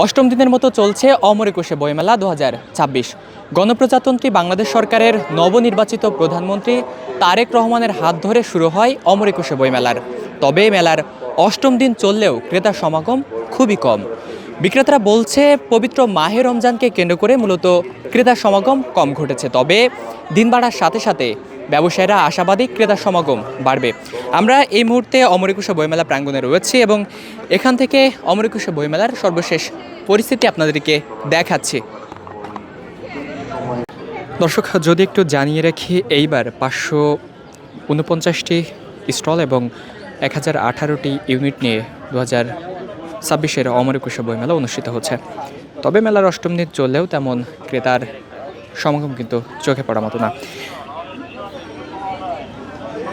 অষ্টম দিনের মতো চলছে অমর একুশে বইমেলা 2026। গণপ্রজাতন্ত্রী বাংলাদেশ সরকারের নবনির্বাচিত প্রধানমন্ত্রী তারেক রহমানের হাত ধরে শুরু হয় অমর একুশে বইমেলার। তবে মেলার অষ্টম দিন চললেও ক্রেতা সমাগম খুবই কম। বিক্রেতারা বলছে পবিত্র মাহে রমজানকে কেন্দ্র করে মূলত ক্রেতা সমাগম কম ঘটেছে। তবে দিন বাড়ার সাথে সাথে ব্যবসায়ীরা আশাবাদী ক্রেতা সমাগম বাড়বে। আমরা এই মুহূর্তে অমর একুশে বইমেলা প্রাঙ্গণে রয়েছি এবং এখান থেকে অমর একুশে বইমেলার সর্বশেষ পরিস্থিতি আপনাদেরকে দেখাচ্ছি। দর্শক, যদি একটু জানিয়ে রাখি, এইবার 549টি স্টল এবং 1018টি ইউনিট নিয়ে 2026-এর অমর একুশে বইমেলা অনুষ্ঠিত হচ্ছে। তবে মেলার অষ্টম দিন চললেও তেমন ক্রেতার সমাগম কিন্তু চোখে পড়ার মতো না।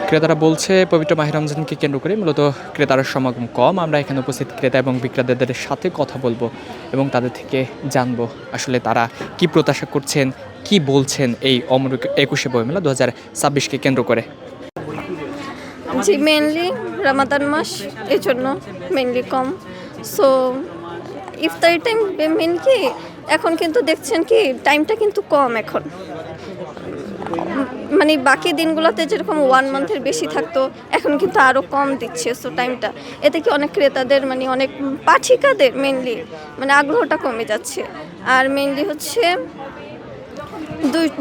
ক্রেতারা বলছে পবিত্র মাহে রমজানকে কেন্দ্র করে মূলত ক্রেতার সমাগম কম। আমরা এখানে উপস্থিত ক্রেতা এবং বিক্রেতাদের সাথে কথা বলবো এবং তাদের থেকে জানবো আসলে তারা কি প্রত্যাশা করছেন, কি বলছেন এই অমর একুশে বইমেলা 2026-কে কেন্দ্র করে। জি, মেনলি রমাদান মাস, এই জন্য মেনলি কম। সো ইফতারি টাইম মেন কি এখন কিন্তু দেখছেন কি টাইমটা কিন্তু কম এখন, মানে বাকি দিনগুলোতে যেরকম 1 মান্থের বেশি থাকতো এখন কিন্তু আরও কম দিচ্ছে। সো টাইমটা এতে কি অনেক ক্রেতাদের মানে অনেক পাঠিকাদের মেনলি মানে আগ্রহটা কমে যাচ্ছে। আর মেনলি হচ্ছে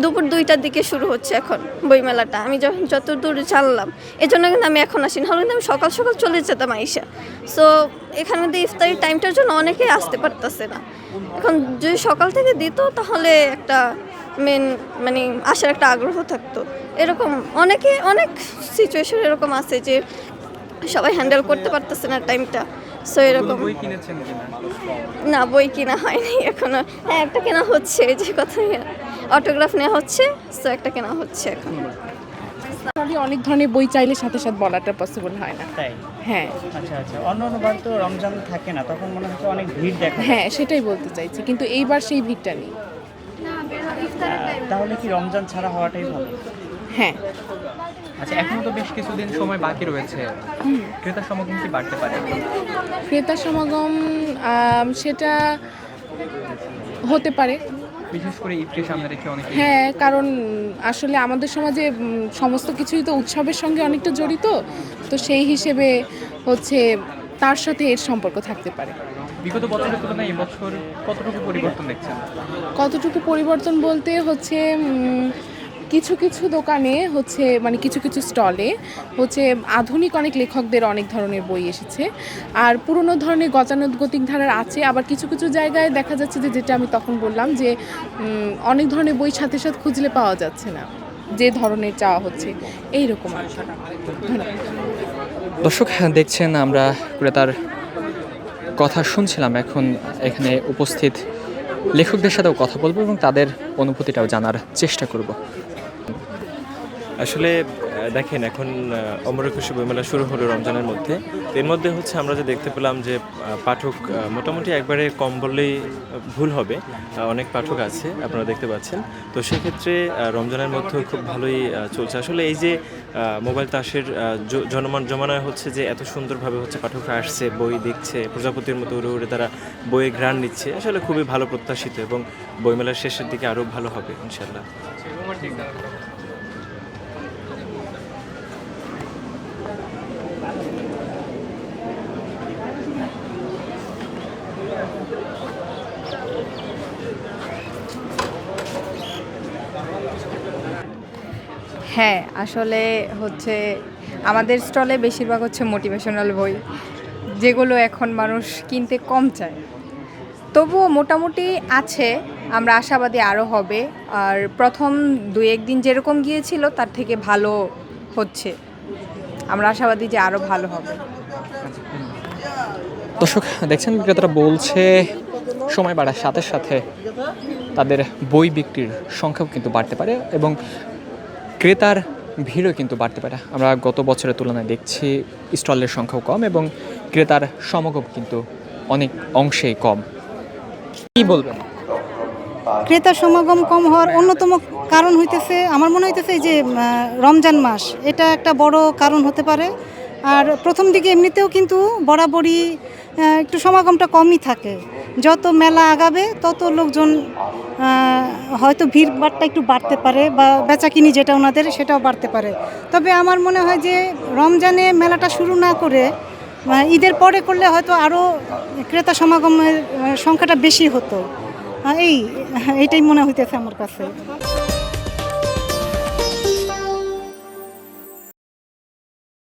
দুপুর 2টার দিকে শুরু হচ্ছে এখন বইমেলাটা। আমি যতদূর জানলাম, এই জন্য কিন্তু আমি এখন আসি, নাহলে কিন্তু আমি সকাল সকাল চলে যেতাম আইসা। সো এখানে মধ্যে ইফতারি টাইমটার জন্য অনেকেই আসতে পারতেছে না। এখন যদি সকাল থেকে দিত তাহলে একটা মেন মানে আসার একটা আগ্রহ থাকতো। এরকম অনেক সিচুয়েশন এরকম আছে যে সবাই হ্যান্ডেল করতে পারতেছে না টাইমটা। সো এরকম না, বই কিনা হয়নি এখনো। হ্যাঁ, একটা কেনা হচ্ছে, যে কথা অটোগ্রাফ নেওয়া হচ্ছে। সো একটা কেনা হচ্ছে এখন। অনেক ধরনের বই চাইলে সাথে সাথে বলাটা পসিবল হয় না। তাই? হ্যাঁ। আচ্ছা, অন্য বার তো রমজান থাকে না, তখন মনে হচ্ছে অনেক ভিড় দেখা যায়। হ্যাঁ, সেটাই বলতে চাইছি, কিন্তু এইবার সেই ভিড়টা নেই। তাহলে কি রমজান ছাড়া হওয়াটাই ভালো? হ্যাঁ। আচ্ছা, এখনো তো বেশ কিছুদিন সময় বাকি রয়েছে, ক্রেতা সমাগম কি বাড়তে পারে? ক্রেতা সমাগম সেটা হতে পারে, বিশেষ করে ঈদকে সামনে রেখে অনেক। হ্যাঁ, কারণ আসলে আমাদের সমাজে সমস্ত কিছুই তো উৎসবের সঙ্গে অনেকটা জড়িত, তো সেই হিসেবে হচ্ছে তার সাথে এর সম্পর্ক থাকতে পারে। বিগত বছরের তুলনায় এবছর কতটুকু পরিবর্তন দেখছেন? কতটুকু পরিবর্তন বলতে হচ্ছে কিছু কিছু দোকানে হচ্ছে মানে কিছু কিছু স্টলে হচ্ছে আধুনিক অনেক লেখকদের অনেক ধরনের বই এসেছে, আর পুরনো ধরনের গতানুগতিক ধারার আছে। আবার কিছু কিছু জায়গায় দেখা যাচ্ছে যে, যেটা আমি তখন বললাম যে অনেক ধরনের বই সাথে সাথে খুঁজলে পাওয়া যাচ্ছে না, যে ধরনের চাওয়া হচ্ছে এইরকম আর কি। দর্শক, দেখছেন আমরা ক্রেতার কথা শুনছিলাম। এখন এখানে উপস্থিত লেখকদের সাথেও কথা বলবো এবং তাদের অনুভূতিটাও জানার চেষ্টা করব। আসলে দেখেন, এখন অমর একুশে বইমেলা শুরু হলো রমজানের মধ্যে। এর মধ্যে হচ্ছে আমরা যে দেখতে পেলাম যে পাঠক মোটামুটি একবারে কম বললেই ভুল হবে, অনেক পাঠক আছে আপনারা দেখতে পাচ্ছেন। তো সেক্ষেত্রে রমজানের মধ্যে খুব ভালোই চলছে। আসলে এই যে মোবাইল তাসের জমানায় হচ্ছে যে এত সুন্দরভাবে হচ্ছে পাঠকরা আসছে, বই দেখছে, প্রজাপতির মতো উড়ে উড়ে তারা বইয়ে ঘ্রাণ নিচ্ছে, আসলে খুবই ভালো প্রত্যাশিত এবং বইমেলার শেষের দিকে আরও ভালো হবে ইনশাল্লাহ। হ্যাঁ, আসলে হচ্ছে আমাদের স্টলে বেশিরভাগ হচ্ছে মোটিভেশনাল বই, যেগুলো এখন মানুষ কিনতে কম চায়। তবুও মোটামুটি আছে, আমরা আশাবাদী আরও হবে। আর প্রথম 2-1 দিন যেরকম গিয়েছিল তার থেকে ভালো হচ্ছে, আমরা আশাবাদী যে আরও ভালো হবে। দর্শক, দেখছেন বিক্রেতারা বলছে সময় বাড়ার সাথে সাথে তাদের বই বিক্রির সংখ্যাও কিন্তু বাড়তে পারে এবং ক্রেতার ভিড়ও কিন্তু বাড়তে পারে। আমরা গত বছরের তুলনায় দেখছি স্টলের সংখ্যাও কম এবং ক্রেতার সমাগম কিন্তু অনেক অংশেই কম। কি বলবেন? ক্রেতার সমাগম কম হওয়ার অন্যতম কারণ হইতেছে, আমার মনে হইতেছে যে রমজান মাস, এটা একটা বড় কারণ হতে পারে। আর প্রথম দিকে এমনিতেও কিন্তু বরাবরই একটু সমাগমটা কমই থাকে। যত মেলা আগাবে তত লোকজন হয়তো ভিড়ভাড়টা একটু বাড়তে পারে বা বেচাকিনি যেটা ওনাদের সেটাও বাড়তে পারে। তবে আমার মনে হয় যে রমজানে মেলাটা শুরু না করে ঈদের পরে করলে হয়তো আরও ক্রেতা সমাগমের সংখ্যাটা বেশি হতো। এইটাই মনে হইতেছে আমার কাছে।